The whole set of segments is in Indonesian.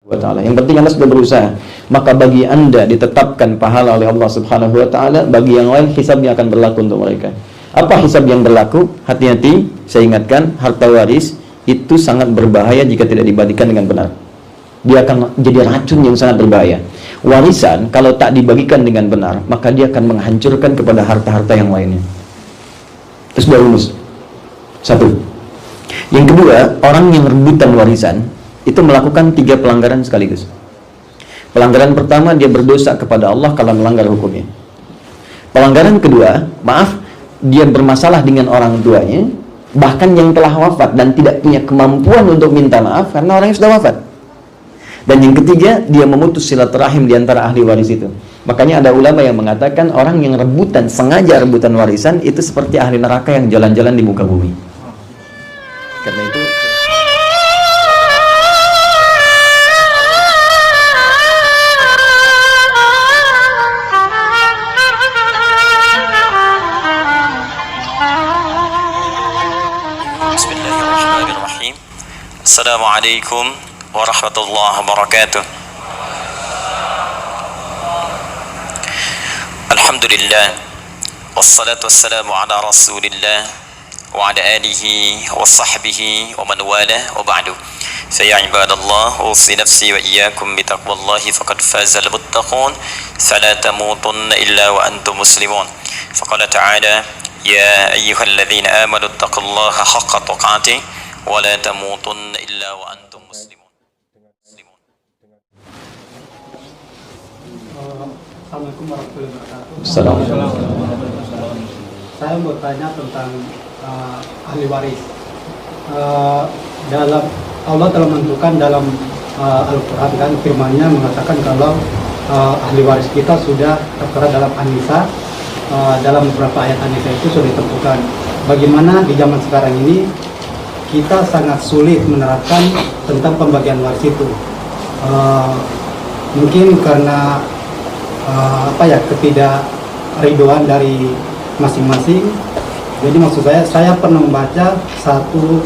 wa ta'ala. Yang penting Anda sudah berusaha, maka bagi Anda ditetapkan pahala oleh Allah Subhanahu wa ta'ala, bagi yang lain hisabnya akan berlaku untuk mereka. Apa hisab yang berlaku? Hati-hati, saya ingatkan, harta waris itu sangat berbahaya jika tidak dibagikan dengan benar. Dia akan jadi racun yang sangat berbahaya. Warisan kalau tak dibagikan dengan benar, maka dia akan menghancurkan kepada harta-harta yang lainnya. Itu sudah rumus. Satu. Yang kedua, orang yang rebutan warisan itu melakukan 3 pelanggaran sekaligus. Pelanggaran pertama, dia berdosa kepada Allah kalau melanggar hukumnya. Pelanggaran kedua, dia bermasalah dengan orang tuanya, bahkan yang telah wafat dan tidak punya kemampuan untuk minta maaf karena orang yang sudah wafat. Dan yang ketiga, dia memutus silaturahim di antara ahli waris itu. Makanya ada ulama yang mengatakan orang yang sengaja rebutan warisan itu seperti ahli neraka yang jalan-jalan di muka bumi. Karena itu Bismillahirrahmanirrahim. Assalamualaikum warahmatullahi wabarakatuh. Alhamdulillah, wassalatu wassalamu ala rasulillah wa ala alihi wa sahbihi wa man wala wa ba'du. Fa ya ibadallah, usi nafsi wa iyyakum bi taqwallahi faqad fazal muttaqun, fala tamutunna illa wa antum muslimun. Faqala ta'ala, ya ayyuhalladzina amanu taqullaha haqqa tuqatih wa la tamutunna illa wa antum muslimun. Assalamualaikum warahmatullahi wabarakatuh. Assalamualaikum. Saya mau tanya tentang ahli waris. Dalam Allah telah menentukan dalam Al-Quran kan firman-Nya mengatakan kalau ahli waris kita sudah tertera dalam An-Nisa, dalam beberapa ayat An-Nisa itu sudah ditentukan. Bagaimana di zaman sekarang ini kita sangat sulit menerapkan tentang pembagian waris itu. Mungkin karena ketidakridoan dari masing-masing. Jadi maksud saya pernah membaca satu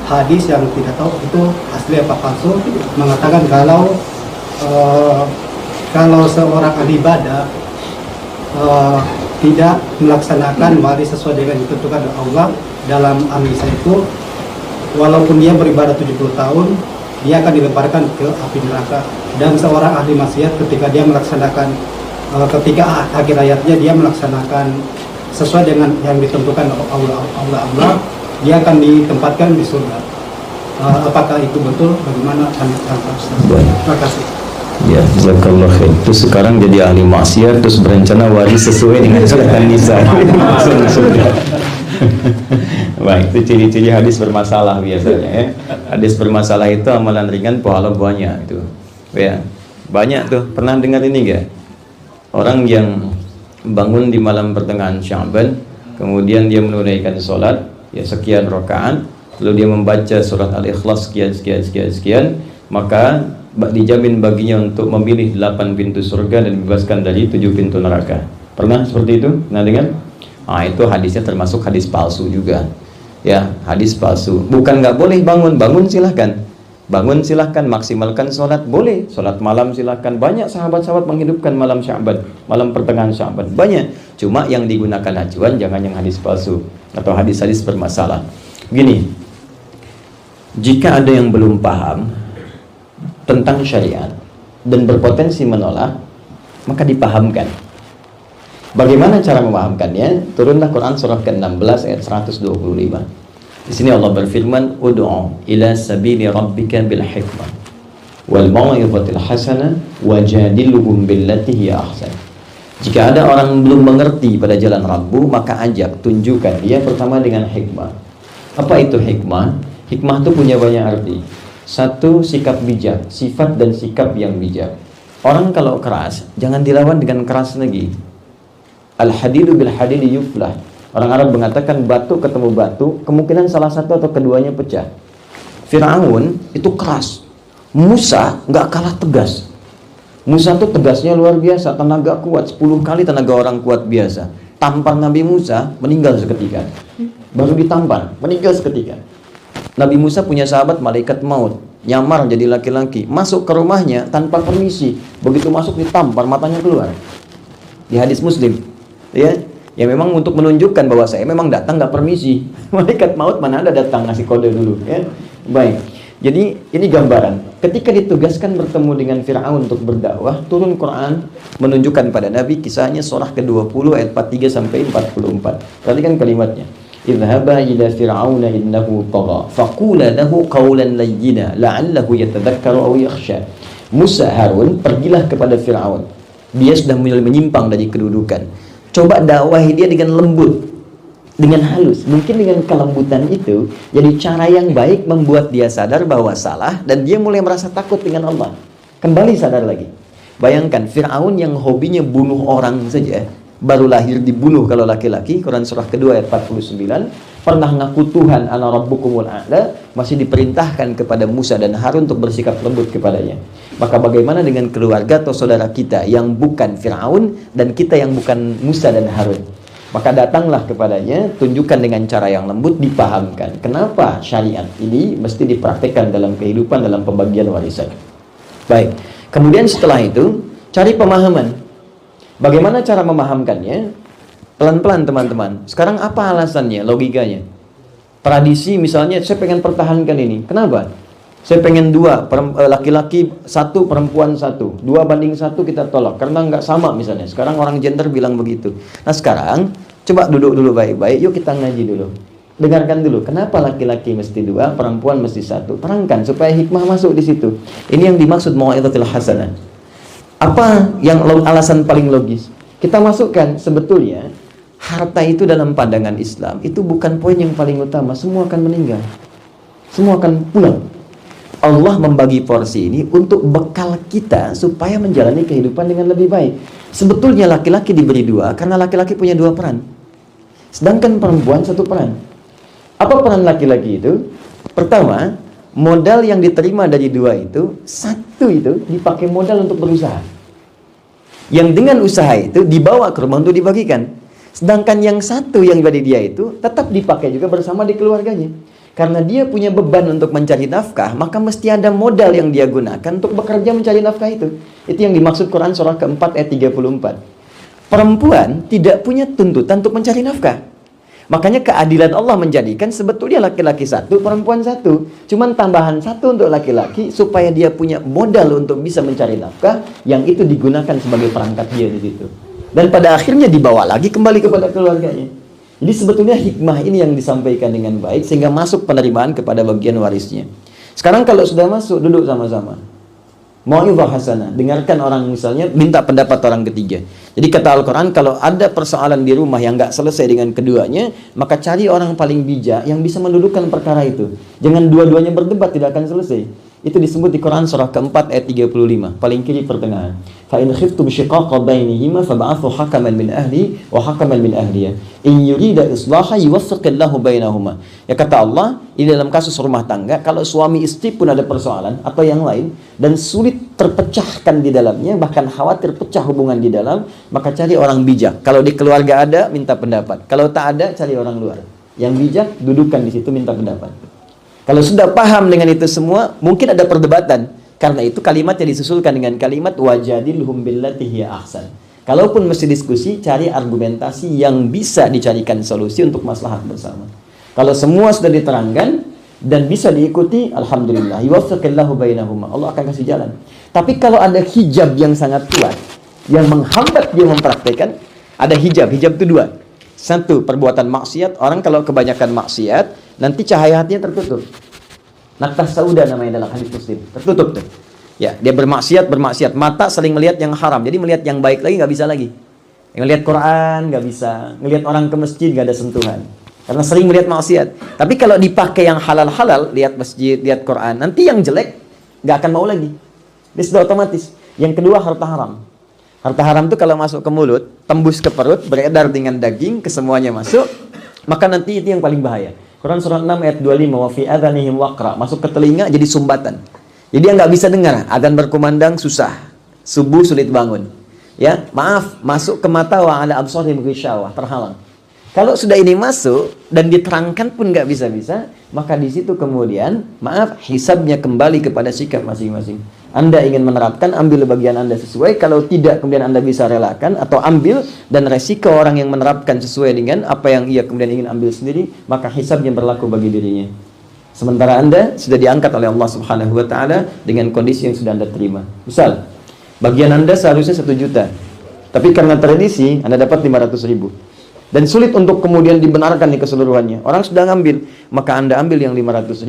hadis yang tidak tahu itu asli apa palsu, mengatakan kalau seorang ahli ibadah tidak melaksanakan waris sesuai dengan ditentukan oleh Allah dalam An-Nisa itu, walaupun dia beribadah 70 tahun, dia akan dilemparkan ke api neraka. Dan seorang ahli maksiat ketika dia melaksanakan ketika akhir hayatnya dia melaksanakan sesuai dengan yang ditentukan Allah, dia akan ditempatkan di surga. Apakah itu betul? Bagaimana? Terima kasih. ya, jazakallah khair. Terus sekarang jadi ahli maksiat, terus berencana waris sesuai dengan surat An-Nisa. Baik, itu ciri-ciri hadis bermasalah biasanya ya. Hadis bermasalah itu amalan ringan, pahala banyak itu. Ya, banyak tuh. Pernah dengar ini enggak? Orang yang bangun di malam pertengahan Sya'ban, kemudian dia menunaikan sholat ya sekian rakaat, lalu dia membaca surat Al-Ikhlas sekian, maka dijamin baginya untuk memilih 8 pintu surga dan dibebaskan dari 7 pintu neraka. Pernah seperti itu? Pernah dengar? Itu hadisnya termasuk hadis palsu juga. Ya, hadis palsu. Bukan nggak boleh bangun silahkan. Bangun silahkan, maksimalkan sholat, boleh. Sholat malam silahkan. Banyak sahabat-sahabat menghidupkan malam Sya'ban, malam pertengahan Sya'ban. Banyak. Cuma yang digunakan acuan jangan yang hadis palsu atau hadis-hadis bermasalah. Begini, jika ada yang belum paham tentang syariat dan berpotensi menolak, maka dipahamkan. Bagaimana cara memahamkannya? Turunlah Quran surah ke-16 ayat 125. Di sini Allah berfirman, "Ud'u ila sabili rabbika bil hikmah wal mau'izatil hasanah wajadilhum billati hiya ahsan." Jika ada orang belum mengerti pada jalan Rabbu, maka ajak, tunjukkan dia pertama dengan hikmah. Apa itu hikmah? Hikmah itu punya banyak arti. Satu, sikap bijak, sifat dan sikap yang bijak. Orang kalau keras, jangan dilawan dengan keras lagi. Al-hadidu bil hadidi yuflah. Orang Arab mengatakan batu ketemu batu, kemungkinan salah satu atau keduanya pecah. Fir'aun itu keras, Musa nggak kalah tegas. Musa itu tegasnya luar biasa, tenaga kuat, 10 kali tenaga orang kuat biasa. Tampar Nabi Musa, meninggal seketika. Baru ditampar, meninggal seketika. Nabi Musa punya sahabat malaikat maut. nyamar jadi laki-laki, masuk ke rumahnya tanpa permisi. Begitu masuk ditampar, matanya keluar. Di hadis Muslim, ya. Ya memang untuk menunjukkan bahwa saya memang datang nggak permisi. Malaikat maut mana ada datang ngasih kode dulu, ya. Baik. Jadi ini gambaran. Ketika ditugaskan bertemu dengan Fir'aun untuk berdakwah, turun Quran menunjukkan pada Nabi kisahnya surah ke-20 ayat 43 sampai 44. Perhatikan kalimatnya. Idhaba ila fir'auna innahu tagha faqula lahu qawlan layyina la'allahu yatadhakkaru aw yakhsha. Musa Harun pergilah kepada Fir'aun. Dia sudah mulai menyimpang dari kedudukan. Coba dakwahi dia dengan lembut, dengan halus. Mungkin dengan kelembutan itu jadi cara yang baik membuat dia sadar bahwa salah dan dia mulai merasa takut dengan Allah. Kembali sadar lagi. Bayangkan Fir'aun yang hobinya bunuh orang saja, baru lahir dibunuh kalau laki-laki, Quran surah kedua ayat 49, pernah ngaku Tuhan ana rabbukumul a'la, masih diperintahkan kepada Musa dan Harun untuk bersikap lembut kepadanya. Maka bagaimana dengan keluarga atau saudara kita yang bukan Fir'aun dan kita yang bukan Musa dan Harun? Maka datanglah kepadanya, tunjukkan dengan cara yang lembut, dipahamkan kenapa syariat ini mesti dipraktikkan dalam kehidupan, dalam pembagian warisan. Baik, kemudian setelah itu cari pemahaman. Bagaimana cara memahamkannya? Pelan-pelan teman-teman. Sekarang apa alasannya, logikanya? Tradisi misalnya, saya pengen pertahankan ini. Kenapa? Saya pengen dua, laki-laki satu, perempuan satu. 2:1 kita tolak, karena nggak sama misalnya. Sekarang orang gender bilang begitu. Nah sekarang, coba duduk dulu baik-baik. Yuk kita ngaji dulu. Dengarkan dulu, kenapa laki-laki mesti 2, perempuan mesti 1. Terangkan, supaya hikmah masuk di situ. Ini yang dimaksud mau'izatul hasanah. Apa yang alasan paling logis? Kita masukkan sebetulnya harta itu dalam pandangan Islam itu bukan poin yang paling utama. Semua akan meninggal, semua akan pulang. Allah membagi porsi ini untuk bekal kita supaya menjalani kehidupan dengan lebih baik. Sebetulnya laki-laki diberi 2 karena laki-laki punya 2 peran, sedangkan perempuan 1 peran. Apa peran laki-laki itu? Pertama, modal yang diterima dari 2 itu, 1 itu dipakai modal untuk berusaha. Yang dengan usaha itu dibawa ke rumah untuk dibagikan. Sedangkan yang 1 yang dari dia itu tetap dipakai juga bersama di keluarganya. Karena dia punya beban untuk mencari nafkah, maka mesti ada modal yang dia gunakan untuk bekerja mencari nafkah itu. Itu yang dimaksud Quran surah ke-4 ayat 34. Perempuan tidak punya tuntutan untuk mencari nafkah. Makanya keadilan Allah menjadikan sebetulnya laki-laki 1, perempuan 1. Cuman tambahan 1 untuk laki-laki supaya dia punya modal untuk bisa mencari nafkah, yang itu digunakan sebagai perangkat dia di situ. Dan pada akhirnya dibawa lagi kembali kepada keluarganya. Jadi sebetulnya hikmah ini yang disampaikan dengan baik sehingga masuk penerimaan kepada bagian warisnya. Sekarang kalau sudah masuk, duduk sama-sama. Mau'izah hasanah, dengarkan orang misalnya, minta pendapat orang ketiga. Jadi kata Al-Quran, kalau ada persoalan di rumah yang nggak selesai dengan keduanya, maka cari orang paling bijak yang bisa mendudukkan perkara itu. Jangan dua-duanya berdebat, tidak akan selesai. Itu disebut di Quran surah ke-4 ayat 35, paling kiri pertengahan. Fa in khiftum shiqaqa bainihima fab'athu hakaman min ahli wa hakaman min ahliya in yurida islaha yuwaffiqillahu bainahuma. Ya kata Allah, ini dalam kasus rumah tangga, kalau suami istri pun ada persoalan atau yang lain dan sulit terpecahkan di dalamnya, bahkan khawatir pecah hubungan di dalam, maka cari orang bijak. Kalau di keluarga ada, minta pendapat. Kalau tak ada, cari orang luar. Yang bijak, dudukkan di situ minta pendapat. Kalau sudah paham dengan itu semua, mungkin ada perdebatan. Karena itu kalimatnya disusulkan dengan kalimat wajadilhum billati hiya ahsan. Kalaupun mesti diskusi, cari argumentasi yang bisa dicarikan solusi untuk maslahat bersama. Kalau semua sudah diterangkan dan bisa diikuti, alhamdulillah, yuwaffiqillahu bainahuma. Allah akan kasih jalan. Tapi kalau ada hijab yang sangat kuat yang menghambat dia mempraktekkan, ada hijab itu 2. 1, perbuatan maksiat. Orang kalau kebanyakan maksiat, nanti cahaya hatinya tertutup. Naktah sauda namanya dalam hadis Muslim. Tertutup tuh. Ya, dia bermaksiat, mata saling melihat yang haram. Jadi melihat yang baik lagi nggak bisa lagi. Ngelihat Quran nggak bisa, ngelihat orang ke masjid nggak ada sentuhan. Karena sering melihat maksiat. Tapi kalau dipakai yang halal-halal, lihat masjid, lihat Quran, nanti yang jelek nggak akan mau lagi. Dia sudah otomatis. Yang kedua, harta haram. Harta haram itu kalau masuk ke mulut, tembus ke perut, beredar dengan daging, kesemuanya masuk, maka nanti itu yang paling bahaya. Quran surah 6 ayat 25, wa fi adhanihim waqra, masuk ke telinga jadi sumbatan. Jadi dia nggak bisa dengar, adzan berkumandang susah, subuh sulit bangun. Ya, maaf, masuk ke mata wa ala absarihim ghishawah, terhalang. Kalau sudah ini masuk dan diterangkan pun nggak bisa-bisa, maka di situ kemudian, maaf, hisabnya kembali kepada sikap masing-masing. Anda ingin menerapkan, ambil bagian Anda sesuai. Kalau tidak, kemudian Anda bisa relakan atau ambil, dan resiko orang yang menerapkan sesuai dengan apa yang ia kemudian ingin ambil sendiri, maka hisabnya berlaku bagi dirinya. Sementara Anda sudah diangkat oleh Allah Subhanahu wa Ta'ala dengan kondisi yang sudah Anda terima. Misal, bagian Anda seharusnya 1 juta, tapi karena tradisi Anda dapat 500.000. Dan sulit untuk kemudian dibenarkan di keseluruhannya. Orang sudah ngambil, maka Anda ambil yang 500.000,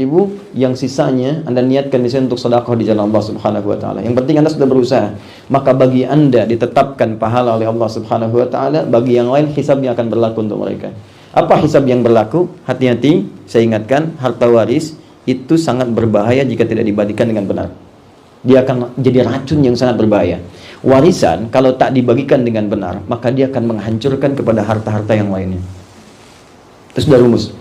yang sisanya Anda niatkan di sini untuk sedekah di jalan Allah Subhanahu wa Ta'ala. Yang penting Anda sudah berusaha. Maka bagi Anda ditetapkan pahala oleh Allah Subhanahu wa Ta'ala, bagi yang lain hisabnya akan berlaku untuk mereka. Apa hisab yang berlaku? Hati-hati, saya ingatkan, harta waris itu sangat berbahaya jika tidak dibagikan dengan benar. Dia akan jadi racun yang sangat berbahaya. Warisan kalau tak dibagikan dengan benar, maka dia akan menghancurkan kepada harta-harta yang lainnya. Itu sudah rumus.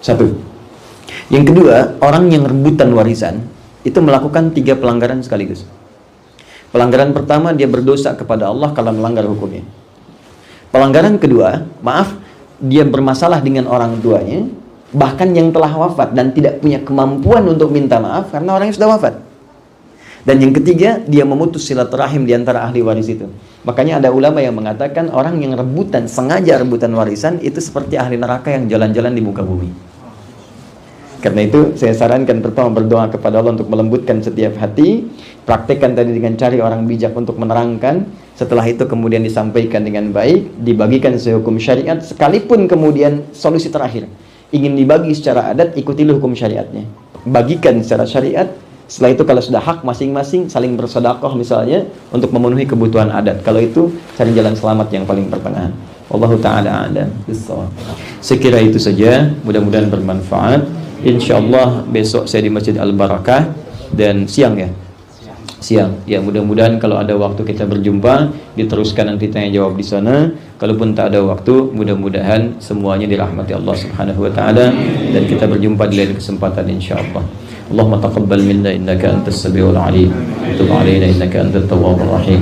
1. Yang kedua, orang yang rebutan warisan itu melakukan 3 pelanggaran sekaligus. Pelanggaran pertama, dia berdosa kepada Allah kalau melanggar hukumnya. Pelanggaran kedua, maaf, dia bermasalah dengan orang tuanya, bahkan yang telah wafat dan tidak punya kemampuan untuk minta maaf karena orangnya sudah wafat. Dan yang ketiga, dia memutus silaturahim di antara ahli waris itu. Makanya ada ulama yang mengatakan orang yang rebutan, sengaja rebutan warisan itu seperti ahli neraka yang jalan-jalan di muka bumi. Karena itu saya sarankan pertama berdoa kepada Allah untuk melembutkan setiap hati. Praktekkan tadi dengan cari orang bijak untuk menerangkan. Setelah itu kemudian disampaikan dengan baik, dibagikan sesuai hukum syariat. Sekalipun kemudian solusi terakhir, ingin dibagi secara adat, ikutilah hukum syariatnya. Bagikan secara syariat. Setelah itu kalau sudah hak masing-masing, saling bersedekah misalnya untuk memenuhi kebutuhan adat. Kalau itu cari jalan selamat yang paling pertengahan. Wallahu ta'ala a'lam bissawab. Sekira itu saja, mudah-mudahan bermanfaat. Insyaallah besok saya di Masjid Al-Barakah dan siang ya. Siang. Ya, mudah-mudahan kalau ada waktu kita berjumpa, diteruskan nanti tanya jawab di sana. Kalaupun tak ada waktu, mudah-mudahan semuanya dirahmati Allah Subhanahu wa Ta'ala dan kita berjumpa di lain kesempatan insyaallah. اللهم تقبل منا إنك أنت السميع العليم وتب علينا إنك أنت التواب الرحيم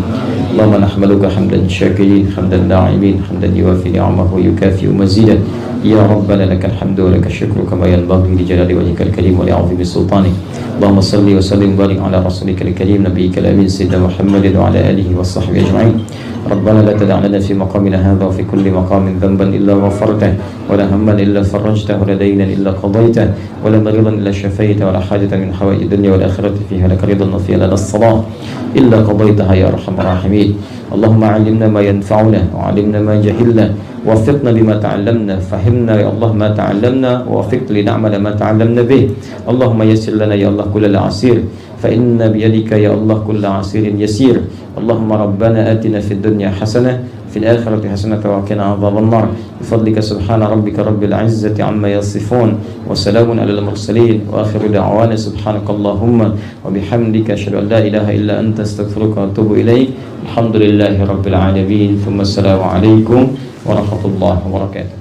اللهم نحمدك حمدا شاكرين حمدا داعمين حمدا يوافي نعمه ويكافئ مزيدا يا ربنا لك الحمد ولك الشكر كما ينبغي لجلال وجهك الكريم ولعظيم سلطانك اللهم صل وسلم وبارك على رسولك الكريم نبيك الأمين سيدنا محمد وعلى آله وصحبه أجمعين ربنا لا تدع لنا في مقامنا هذا وفي كل مقام ذنبا إلا غفرته ولا هما إلا فرجته ولا دينا إلا قضيته ولا مريضا إلا شفيته ولا حاجة من حوائج الدنيا والآخرة فيها لك رضا وفيها لنا الصلاة إلا قضيتها يا أرحم الراحمين اللهم علمنا ما ينفعنا وعلمنا ما جهلنا وفقنا بما تعلمنا فهمنا يا الله ما تعلمنا ووفقنا لنعمل ما تعلمنا به اللهم يسر لنا يا الله كل العسير فإن بيدك يا الله كل عسير يسير اللهم ربنا آتنا في الدنيا حسنة في الآخرة حسنة وقنا عذاب النار بفضلك سبحان ربك رب العزة عما يصفون وسلام على المرسلين وآخر دعوانا سبحانك اللهم وبحمدك أشهد أن لا إله إلا أنت استغفرك وأتوب إليك الحمد لله رب العالمين ثم السلام عليكم ورحمة الله وبركاته.